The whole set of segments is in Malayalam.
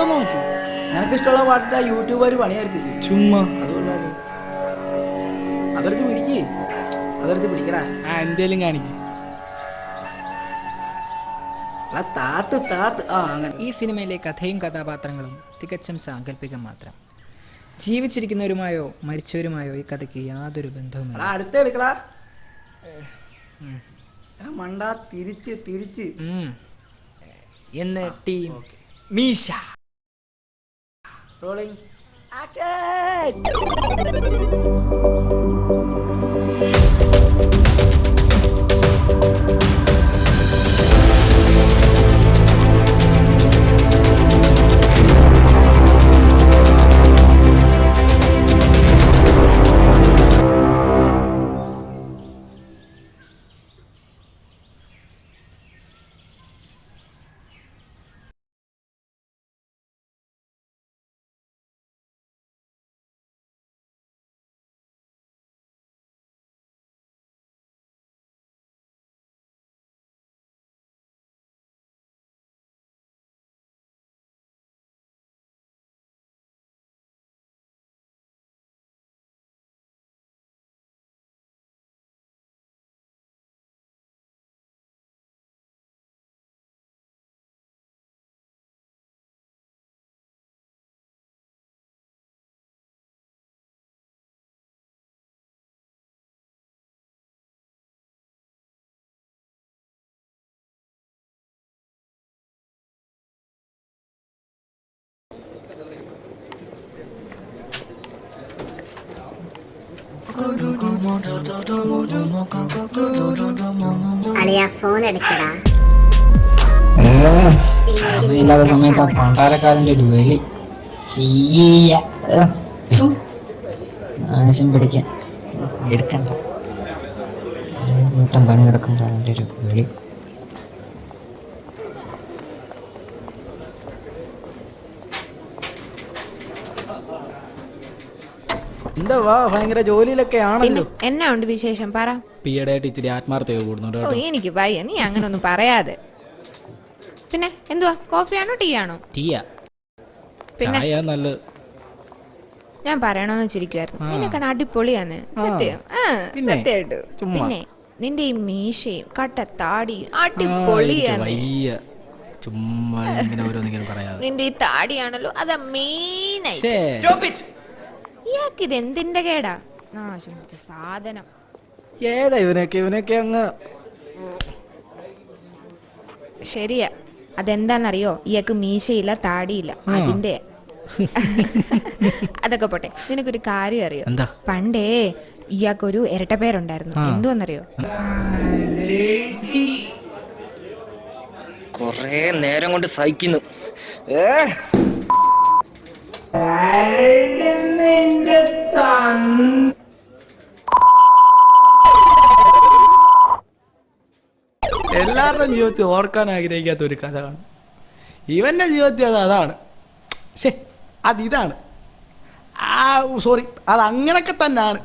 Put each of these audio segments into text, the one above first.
പാട്ടൊന്നും നോക്കി. നിനക്കിഷ്ടമുള്ള പാട്ടിട്ട് ആ യൂട്യൂബർ പണിയെടുത്തില്ലേ ചുമ്മാ അതുകൊണ്ടാണ് അവർക്ക് പിടിക്കേ അവർക്ക് പിടിക്കടാ. എന്തേലും കാണിക്കും. താത്ത് താത്ത് ആ അങ്ങനെ. ഈ സിനിമയിലെ കഥയും കഥാപാത്രങ്ങളും തികച്ചും സാങ്കല്പികം മാത്രം. ജീവിച്ചിരിക്കുന്നവരുമായോ മരിച്ചവരുമായോ ഈ കഥയ്ക്ക് യാതൊരു ബന്ധവുമില്ല. അടുത്ത എടുക്കടാ മണ്ട തിരിച്ച് തിരിച്ച് എന്ന് ടീം മീശ റോളിംഗ് അളിയാ ഫോൺ എടുക്കടാ. സമയമില്ലാത്ത സമയത്ത് ആ പണ്ടാരക്കാരൻ്റെ ഒരു വെളി ആവശ്യം പിടിക്കാൻ എടുക്കണ്ട കൂട്ടം പണി കിടക്കുമ്പോൾ അവൻ്റെ ഒരു വെളി. എന്താ വാ ഭയങ്കര ജോലിയിലൊക്കെ ആണല്ലോ. എന്നാ ഉണ്ട് വിശേഷം പറ. പിയുടെ ഇച്ചിരി ആത്മാർത്ഥത കൂടുന്നുണ്ട് ഓ കേട്ടോ. എനിക്ക് വയ്യ, നീ അങ്ങനെ ഒന്നും പറയാതെ. പിന്നെ എന്തുവാ, കോഫിയാണോ ടീ ആണോ? ടീയാ പിന്നെ ചായ നല്ലത്. ഞാൻ പറയണോന്ന് വെച്ചിരിക്കുവായിരുന്നു, നിനക്കാണ് അടിപൊളിയാന്ന്. സത്യം പിന്നെ? സത്യമായിട്ട്. ചുമ്മാ. പിന്നെ നിന്റെ ഈ മീശയും കട്ട താടിയും അടിപൊളിയാന്ന്. വയ്യ ചുമ്മാ ഇങ്ങനെ ഓരോന്നിങ്ങനെ പറയാതെ. നിന്റെ ഈ താടിയാണല്ലോ അത് മെയിൻ ആയിട്ട്. ഇയാൾക്ക് ഇത് എന്തിന്റെ കേടാ, നാശം പിടിച്ച സാധനം. ഏതാ ഇവനൊക്കെ അങ്ങ് ശരിയാ, അതെന്താന്നറിയോ, ഇയാൾക്ക് മീശയില്ല താടിയില്ല, അതിന്റെ. അതൊക്കെ പോട്ടെ, നിനക്കൊരു കാര്യം അറിയോ? എന്താ? പണ്ടേ ഇയാൾക്കൊരു ഇരട്ട പേരുണ്ടായിരുന്നു. എന്തുവന്നറിയോ? കൊറേ നേരം കൊണ്ട് സഹിക്കുന്നു. എല്ലാവരുടെയും ജീവിതത്തിൽ ഓർക്കാൻ ആഗ്രഹിക്കാത്ത ഒരു കഥ കാണും. ഇവന്റെ ജീവിതത്തിൽ അതാണ്. ശേ അതിതാണ്. സോറി, അത് അങ്ങനൊക്കെ തന്നെയാണ്.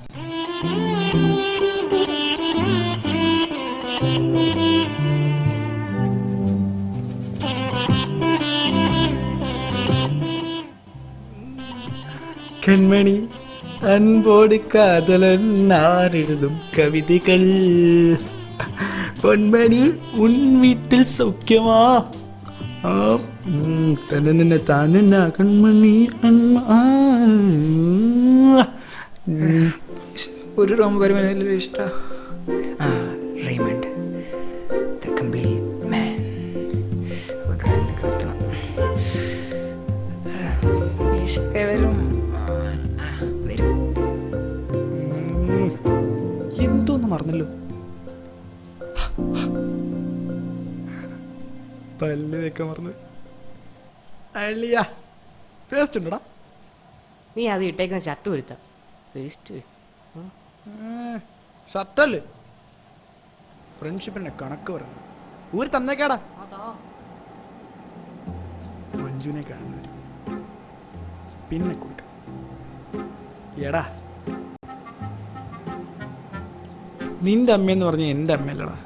കൺമണി അൻപോട് കാതലൻ ആരെഴുതും കവിതകൾ. പൊന്മണി ഉൻ വീട്ടിൽ സൗഖ്യമാ തന്നെ താന കൺമണി ഒരു റോം വരുമാനം ഇഷ്ട. Raymond the complete man. വരും എന്തോന്ന് മറന്നല്ലോ. പല്ലൊക്കെ മറന്ന് അള്ളിയാ പേസ്റ്റ് ഉണ്ടോടാ? നീ അത് ഇട്ടേക്കുന്ന ഷർട്ട് വരുത്താം. പേസ്റ്റ് ഷർട്ടല്ലേ ഫ്രണ്ട്ഷിപ്പിന്റെ കണക്ക് പറഞ്ഞു ഊര് തന്നേക്കാടാ. മഞ്ജുവിനെ കാണുന്നവര് പിന്നെ കൊടുക്കാം. എടാ നിന്റെ അമ്മയെന്ന് പറഞ്ഞ എൻ്റെ അമ്മയല്ലടാ,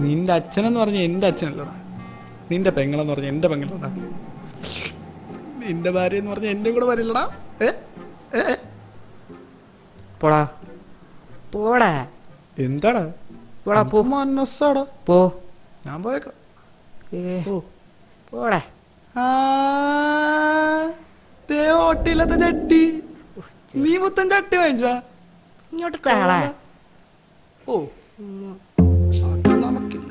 നിന്റെ അച്ഛനെന്ന് പറഞ്ഞ എൻ്റെ അച്ഛനല്ലടാ, നിന്റെ പെങ്ങളെന്ന് പറഞ്ഞ എൻ്റെ പെങ്ങളടാ. നിന്റെ ഭാര്യ എന്ന് പറഞ്ഞ എന്റെ കൂടെ വരില്ലടാ. പോടാ പോടാ എന്താടാ പോടാ പോ മനസ്സാടാ. പോ ഞാൻ പോയേക്കാം. ഏ, പോടാ ഓട്ടില്ലാത്ത ചട്ടി. നീ മൊത്തം ചട്ടി വാങ്ങിച്ചാ? ഇങ്ങോട്ട് താളാ ഓ അത് നമുക്കില്ല.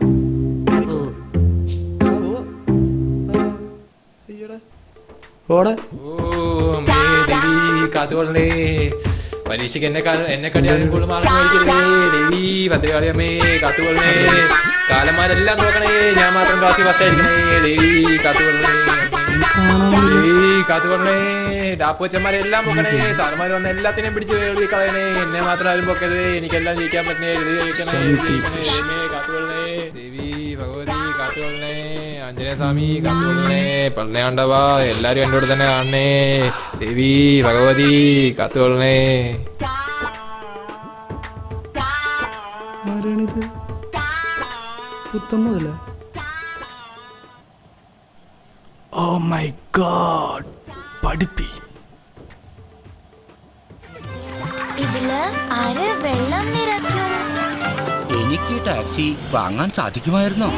ഓടെ കാത്തുകൊള്ളേ പരീക്ഷയ്ക്ക് എന്നെ കണ്ടിയാലും കൂടുതൽ മാർക്ക് മേടിക്കരുതേ ദേവി ഭദ്രകാളിയമ്മേ കാത്തുകൊള്ളേ കാലന്മാരെല്ലാം നോക്കണേ ഞാൻ മാത്രം ക്ലാസ്സിൽ ഫസ്റ്റ് ആയിരിക്കണേ ദേവി കാത്തുകൊള്ളേ ദേവി കാത്തുകൊള്ളേ ഡാപ്പുവച്ചന്മാരെല്ലാം പൊക്കണേ സാറുമാർ വന്ന എല്ലാത്തിനെയും പിടിച്ച് എഴുതി കളയണേ എന്നെ മാത്രം ആരും പൊക്കരുതേ എനിക്കെല്ലാം ജയിക്കാൻ പറ്റണേ എഴുതി ജയിക്കണേ കാത്തുകൊള്ളേ ദേവി ഭഗവതി കാത്തുകൊള്ളേ ആഞ്ജനേയ സ്വാമി കാത്തുകൊള്ളേ പള്ളയാണ്ടവാ എല്ലാരും എൻ്റെ കൂടെ തന്നെ കാണണേ ദേവി ഭഗവതി കാത്തുകൊള്ളേ. ആരാണിത്? പുത്തമ്മതല്ല. ഓ മൈ ഗോഡ്, പഠിപ്പി. ഇതില് ആര് വെള്ളം നിറയ്ക്കും? എനിക്ക് ടാക്സി വാങ്ങാൻ സാധിക്കുമായിരുന്നോ?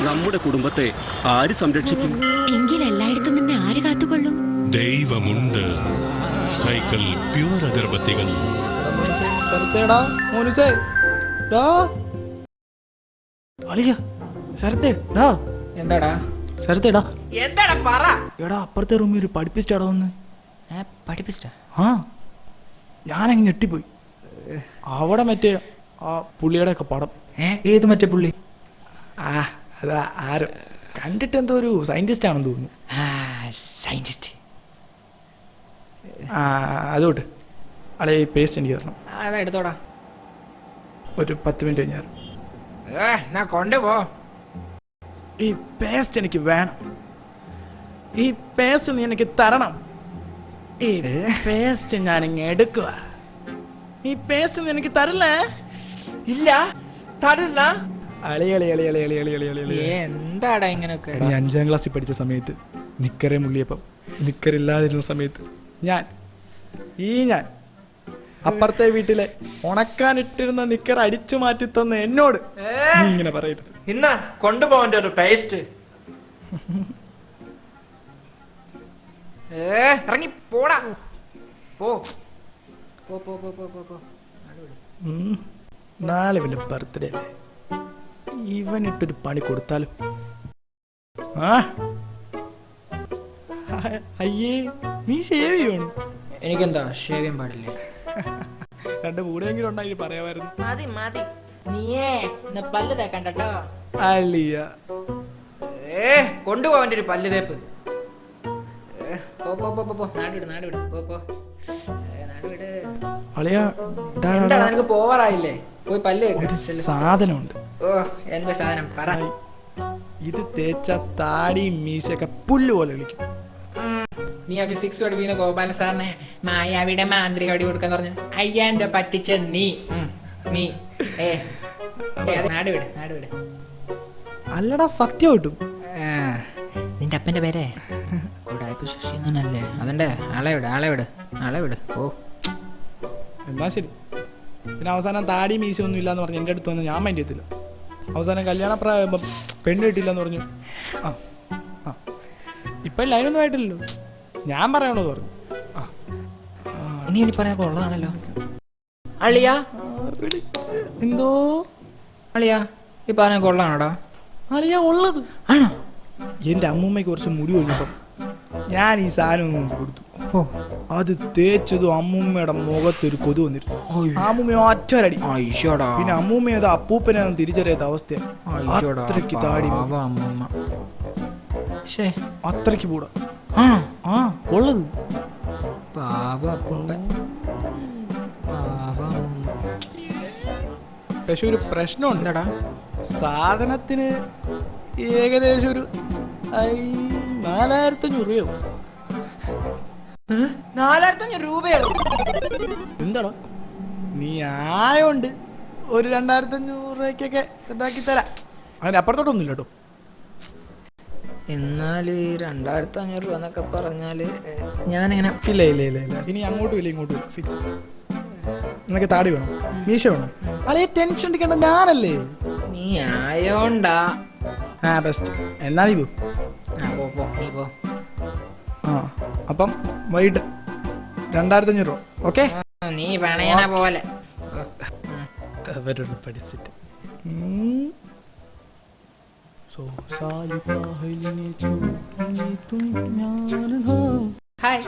നമ്മുടെ കുടുംബത്തെ ആര് സംരക്ഷിക്കും? എങ്കിൽ എല്ലായിടത്തും നിന്നെ ആര് കാത്തുകൊള്ളും? ദൈവമുണ്ട്. Cycle pure അഗർബത്തികൾ. ശരത്തേടാ മോനുസേ ഡാ അളിയ ശരത്തേ ഡാ. എന്താടാ ശരത്തേടാ എന്താടാ പറ. എടാ അപ്പുറത്തെ റൂമിൽ ഒരു പഠിപ്പിച്ചിട്ടാടാ വന്ന്. പഠിപ്പിച്ചിട്ടാ? ആ ഞാനങ്ങ് ഞെട്ടിപ്പോയി. അവിടെ മറ്റേ ആ പുള്ളിയുടെ ഒക്കെ പടം. ഏത് മറ്റേ പുള്ളി? ആ അതാ ആരോ കണ്ടിട്ട് എന്തോ ഒരു സയന്റിസ്റ്റ് ആണെന്ന് തോന്നുന്നു. സയന്റിസ്റ്റ്. ആ അതോട്ട് അളെ ഈ പേസ്റ്റ് എനിക്ക് തരണം. അതാ എടുത്തോടാ. ഒരു 10 മിനിറ്റ് കഴിഞ്ഞാൽ എന്നാ കൊണ്ടുപോ. ഈ പേസ്റ്റ് എനിക്ക് വേണം. ഈ പേസ്റ്റ് നീ എനിക്ക് തരണം. ഈ പേസ്റ്റ് ഞാനിങ്ങ് എടുക്കുക. ഈ പേസ്റ്റ് നീ എനിക്ക് തരില്ലേ? ഇല്ല തടില്ല. അളി അളി അളി അളി അളി അളി അളി അളി. എന്താടാ ഇങ്ങനെയൊക്കെ? നീ 5ാം ക്ലാസ്സിൽ പഠിച്ച സമയത്ത് നിക്കറെ മുള്ളിയപ്പം നിക്കറില്ലാതിരുന്ന സമയത്ത് ഞാൻ അപ്പുറത്തെ വീട്ടിലെ ഉണക്കാനിട്ടിരുന്ന നിക്കർ അടിച്ചു മാറ്റി തന്ന എന്നോട് നീ ഇങ്ങനെ പറയരുത്. ഇന്ന കൊണ്ടുപോകേണ്ട ഒരു പേസ്റ്റ്. ഇറങ്ങി പോടാ. പോ പോ പോ പോ പോ പോ. നാളെ ഇവന്റെ ബർത്ത്ഡേ അല്ലേ, ഇവനിട്ടൊരു പണി കൊടുത്താലും. ആ അയ്യേ നീ ഷേവ് ചെയ്യണം. എനിക്കെന്താ ഷേവ് ചെയ്യാൻ പാടില്ലേ? 2 കൂടെയെങ്കിലും ഉണ്ടായി പറയാമായിരുന്നു. മതി മതി. നീയേ പല്ല് തേക്കണ്ട കേട്ടോ. അളിയ കൊണ്ടുപോകേണ്ട ഒരു പല്ല് തേപ്പ്. പോ പോ പോ പോ. നാടുവിട് നാടുവിട്. പോ പോ നാടുവിട്. അളിയ എന്താ നിനക്ക് പോവാറായില്ലേ? പോയി പല്ല് ഒരു സാധനമുണ്ട്. ഓ എന്ത് സാധനം പറ. ഇത് തേച്ച താടിയും മീശയൊക്കെ പുല്ല് പോലെ വിളിക്കും. നീ ആ ഫിസിക്സ് പഠിപ്പിക്കുന്ന ഗോപാല സാറിനെ മായാവിയുടെ മാന്ത്രിക വടി കൊടുക്കാന്ന് പറഞ്ഞു 5000 രൂപ പറ്റിച്ച നീ നീ നാടുവിട് നാടുവിട്. അല്ലടാ സത്യം കിട്ടും. നിന്റെ അപ്പന്റെ പേരെ ശശി എന്നല്ലേ? അതിന്റെ ആളെ വിട്. ഓ എന്നാ ശരി. പിന്നെ അവസാനം താടി മീശ ഒന്നും ഇല്ലാന്ന് പറഞ്ഞു എൻ്റെ അടുത്ത് വന്ന് ഞാൻ മൈൻഡ് ചെയ്തില്ല. അവസാനം കല്യാണപ്രായമാകുമ്പം പെണ്ണ് കിട്ടില്ലെന്ന് പറഞ്ഞു. ആ ആ ഇപ്പം ലൈനൊന്നും ആയിട്ടില്ലല്ലോ. ഞാൻ പറയണത് പറഞ്ഞു. ഇനി പറയാൻ കൊള്ളതാണല്ലോ. അളിയ എന്തോ അളിയാ ഈ പറഞ്ഞ കൊള്ളാണോടാ? അളിയാ ഉള്ളത് ആണോ? എൻ്റെ അമ്മൂമ്മയ്ക്ക് കുറച്ച് മുടി ഒഴിഞ്ഞപ്പം ഞാൻ ഈ സാധനം കൊണ്ട് കൊടുത്തു. അത് തേച്ചതും അമ്മൂമ്മയുടെ മുഖത്തൊരു കൊതു വന്നിരുന്നു. അമ്മൂമ്മ ഒറ്റരടി. പിന്നെ അമ്മൂമ്മ അത് അപ്പൂപ്പനെ തിരിച്ചറിയാത്ത അവസ്ഥയാണ്. അത്രയ്ക്ക് താടി അത്രയ്ക്ക് കൂടാ. ആ ഉള്ളത്. പക്ഷെ ഒരു പ്രശ്നമുണ്ട്. എന്താടാ? സാധനത്തിന് ഏകദേശം ഒരു 4500 രൂപയാവും. 4500 രൂപയോ? എന്താടാ നീ ആയോണ്ട് ഒരു 2500 രൂപയ്ക്കൊക്കെ ഉണ്ടാക്കി തരാം. അതിന് അപ്പുറത്തോട്ടൊന്നുമില്ല കേട്ടോ. എന്നാൽ ഈ 2500 രൂപ എന്നൊക്കെ പറഞ്ഞാല് ഞാനിങ്ങനെ ഇല്ല ഇല്ല ഇല്ല ഇല്ല ഇനി അങ്ങോട്ടും ഇല്ല ഇങ്ങോട്ടും ഇല്ല ഫിക്സ്. നിനക്ക് താടി വേണം, മീശ വേണം? അല്ലെ ടെൻഷൻ എടുക്കേണ്ട ഞാനല്ലേ. നീ ആയോണ്ടാ. ബെസ്റ്റ്. എന്നാ നീ പോ. പോ നീ പോ. ആ അപ്പം വൈകിട്ട് 2500 രൂപ. ഓക്കെ, നീ പണയണ പോലെ. അവരോട് പഠിച്ചിട്ട് ഹായ്.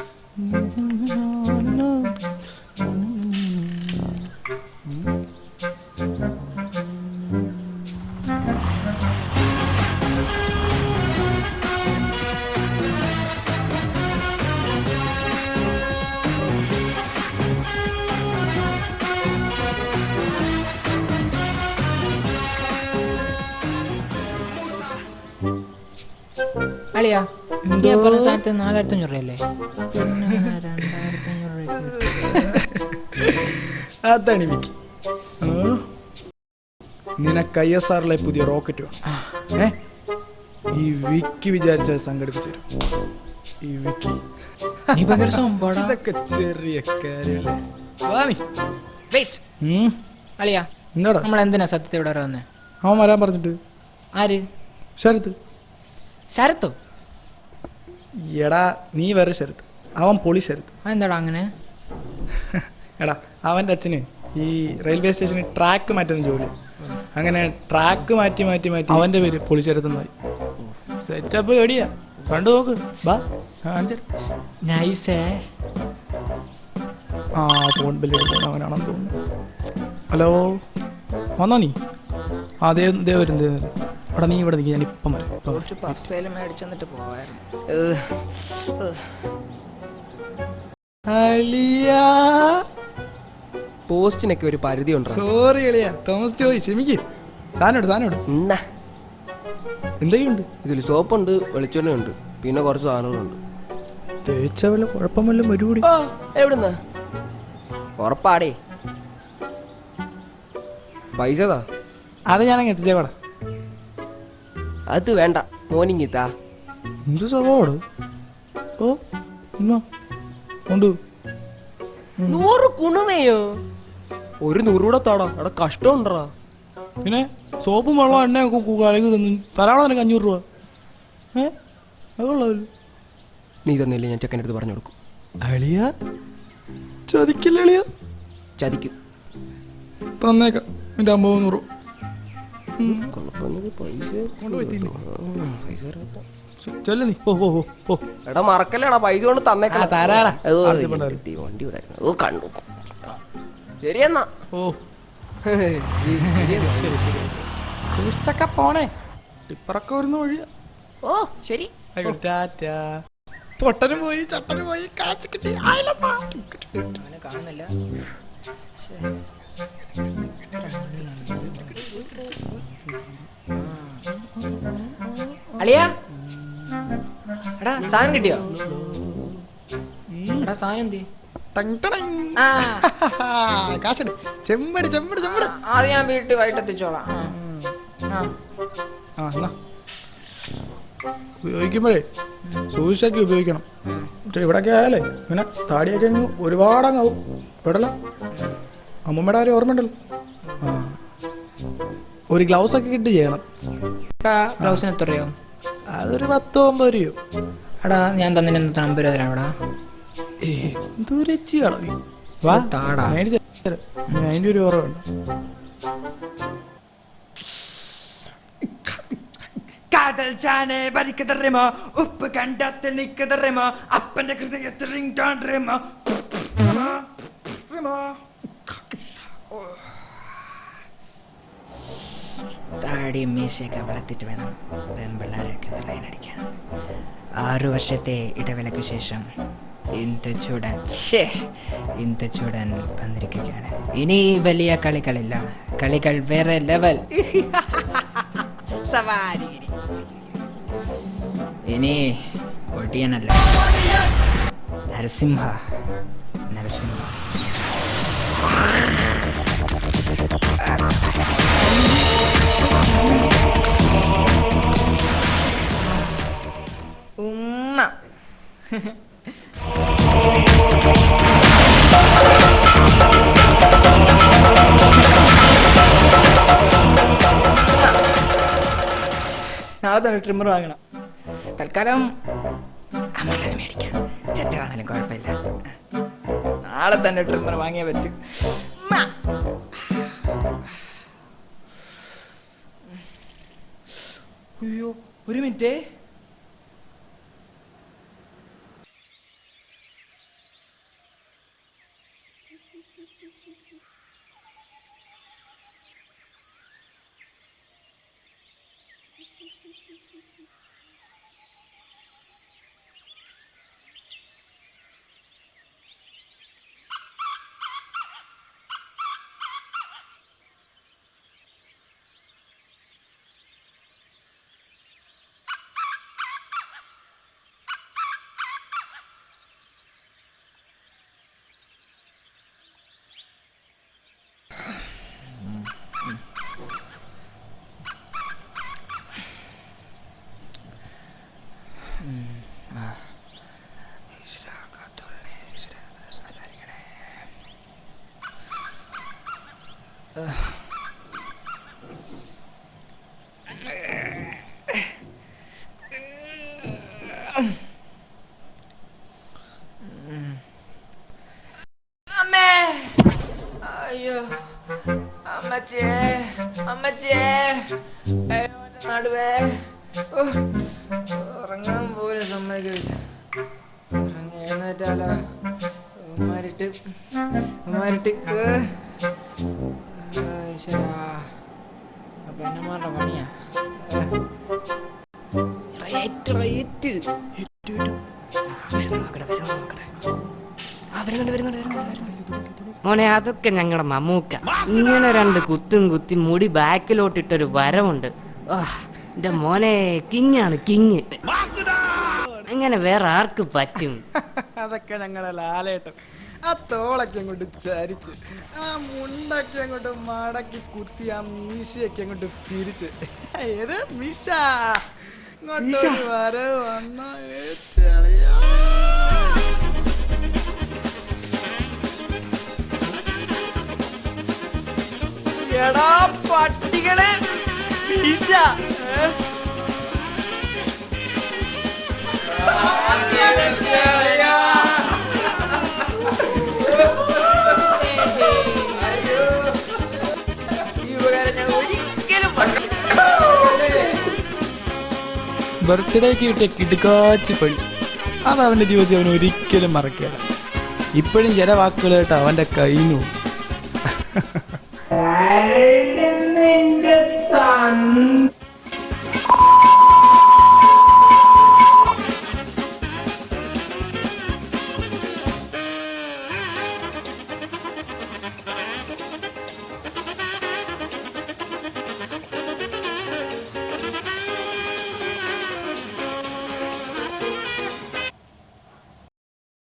അളിയാ, നീ പറഞ്ഞ സാധനത്തിന് 4500 രൂപയല്ലേ? പിന്നെ 2500 രൂപ. അതാണ് വിക്കി. നിനക്ക് ISRലെ പുതിയ റോക്കറ്റ് വേണം. ഈ വിക്കി വിചാരിച്ച സംഘടിപ്പിച്ചു തരും. ഈ വിക്കി നീ ഭയങ്കര സംഭവം. ഇതൊക്കെ ചെറിയ കാര്യല്ലേ. വെയിറ്റ് അളിയാ, എന്താടാ നമ്മൾ എന്തിനാ സത്യത്തെ ഇവിടെ വന്നേ? അവൻ വരാൻ പറഞ്ഞിട്ട്. ആര്? ശരത്ത്. ശരത്തോ? എടാ നീ വേറെ ശരത്ത്, അവൻ പൊളി ശരത്ത്. എന്താടാ അങ്ങനെ? എടാ അവൻ്റെ അച്ഛന് ഈ റെയിൽവേ സ്റ്റേഷനിൽ ട്രാക്ക് മാറ്റുന്ന ജോലി. അങ്ങനെ ട്രാക്ക് മാറ്റി മാറ്റി മാറ്റി അവൻ്റെ പേര് പൊളി ശരത്തെന്നായി. സെറ്റപ്പ് എടിയാ, കണ്ടു നോക്ക്. ബാ നൈസേ. ആ ഫോൺ ബില്ലടിക്കണം അവനാണെന്ന് തോന്നുന്നു. ഹലോ, വന്നോ നീ? ആ ദേ വരും. എടാ നീ ഇവിടെ നിൽക്കി, ഞാൻ ഇപ്പം വരാം. കുറച്ച് പഫ്സേലും മേടിച്ചെന്നിട്ട് പോവായിരുന്നു. പോസ്റ്റിനൊക്കെ ഒരു പരിധി ഉണ്ടോ? സോറി എളിയാ, തോമസ് ജോയ്, ക്ഷമിക്ക്. സാധനോട് എന്തൊക്കെയുണ്ട് ഇതിൽ സോപ്പുണ്ട്, വെളിച്ചെണ്ണയുണ്ട്, പിന്നെ കുറച്ച് സാധനങ്ങളുണ്ട്. തേച്ച വല്ല കുഴപ്പം വല്ലതും വരുകൂടി? എവിടുന്ന ഉറപ്പാടേ? പൈസതാ, അത് ഞാനങ്ങ് എത്തിച്ചേക്കടാ. അത് വേണ്ട, മോർണിംഗ് താ. എന്ത് സ്വഭാവോട്? ഓ കൊണ്ടു 100 കുണമയോ? ഒരു 100 കൂടെ താടാ. അവിടെ കഷ്ടം ഉണ്ടറാ. പിന്നെ സോപ്പും വെള്ളം എണ്ണ കലക്കി തന്നു തരാണോ നിനക്ക് 500 രൂപ? അതുള്ളൂ. നീ തന്നില്ലേ ഞാൻ ചെക്കൻ്റെ അടുത്ത് പറഞ്ഞു കൊടുക്കും. അളിയ ചതിക്കില്ല അളിയ. ചതിക്കും. തന്നേക്കാം എൻ്റെ 50 രൂപ. ചെല്ലു നീ. എടാ മറക്കല്ലേടാ, പൈസ കൊണ്ട് തന്നേക്കാം. തരാടാ. വണ്ടി കണ്ടു. ശരിയെന്നാ. സൂക്ഷിച്ചൊക്കെ പോണേ, ടിപ്പറൊക്കെ വരുന്ന വഴിയാ. ഓ ശരി. പൊട്ടനും പോയി, ചട്ടനും പോയി, കാശ് കിട്ടി. കാണുന്നില്ല. അളിയാ, എടാ സാധനം കിട്ടിയോ? എടാ സാധനം എന്തി? കാശെടു. ചെമ്പടി ചെമ്പടി ചെമ്പട്. അത് ഞാൻ വീട്ടിൽ വൈകിട്ട് എത്തിച്ചോളാം. ഉപയോഗിക്കുമ്പോഴേ സൂക്ഷിച്ചൊക്കെ ഉപയോഗിക്കണം. പക്ഷെ ഇവിടെയൊക്കെ ആയാലേ ഇങ്ങനെ താടിയൊക്കെ ഒരുപാടങ്ങാവും. ഇവിടെല്ല അമ്മൂമ്മയുടെ കാര്യം ഓർമ്മയുണ്ടല്ലോ. ഒരു ഗ്ലൗസ് ഒക്കെ കിട്ടി ചെയ്യണം. ഗ്ലൗസിന് എത്ര രൂപയോ? അതൊരു 10-9 രൂപയോ. എടാ ഞാൻ തന്നെ 50 രൂപ തരാം. എടാ മേടിച്ച 90 രൂപ കുറവുണ്ട്. കാതൽ ചാനെ ഭരിക്കതറിമോ, ഉപ്പ് കണ്ടത്തിൽ നിൽക്കതറിമോ, അപ്പന്റെ ഹൃദയത്തിൽ റിംഗ് ടോൺ റിമോ. താടിയും മീശയൊക്കെ വളർത്തിട്ട് വേണം പെൺപിള്ളേരൊക്കെ ലൈൻ അടിക്കാൻ. 6 വർഷത്തെ ഇടവേളയ്ക്ക് ശേഷം ഇന്ത് ചൂടൻ വന്നിരിക്കുകയാണ്. ഇനി വലിയ കളികളില്ല, കളികൾ വേറെ ലെവൽ. സവാരിഗിരി ഇനി ഒടിയനല്ല, നരസിംഹ. നാളെ തന്നെ ട്രിമ്മർ വാങ്ങണം. തൽക്കാലം അമ്മ മേടിക്കാം, ചെറ്റാണെങ്കിലും കുഴപ്പമില്ല. നാളെ തന്നെ ട്രിമ്മർ വാങ്ങിയേ പറ്റും. അയ്യോ, ഒരു മിനിറ്റേ. അമ്മേ, അയ്യോ, അമ്മച്ചേ, അമ്മച്ചേ, അയ്യോ, എൻ്റെ നടുവേ. ഉറങ്ങാൻ പോലും സമ്മതിക്കില്ല. ഉറങ്ങി എഴുന്നേറ്റാലോ? ഉമ്മാരിട്ട് അപ്പൊ എന്നമാരുടെ പണിയാ. മോനെ, അതൊക്കെ ഞങ്ങളുടെ മമ്മൂക്ക. ഇങ്ങനെ 2 കുത്തും കുത്തി മുടി ബാക്കിലോട്ടിട്ടൊരു വരവുണ്ട്. എന്റെ മോനെ കിങ്ങാണ്, കിങ്. അങ്ങനെ വേറെ ആർക്ക് പറ്റും? അതൊക്കെ ഞങ്ങളെ ലാലേട്ടൻ. ആ തോളൊക്കെ അങ്ങോട്ട് ചരിച്ച്, ആ മുണ്ടൊക്കെ അങ്ങോട്ട് മടക്കി കുത്തി, ആ മീശയൊക്കെ അങ്ങോട്ട് പിരിച്ച്. ഏത് മീശ ഇങ്ങോട്ട് വരവ് വന്ന എടാ പട്ടികളെ, മീശ ബർത്ത്ഡേക്ക് കിട്ടിയ കിടുക്കാച്ചി പണി അത് അവൻ്റെ ജീവിതത്തിൽ അവൻ ഒരിക്കലും മറക്കില്ല. ഇപ്പോഴും ചില വാക്കുകൾ കേട്ടോ അവൻ്റെ കയ്യിന്നു.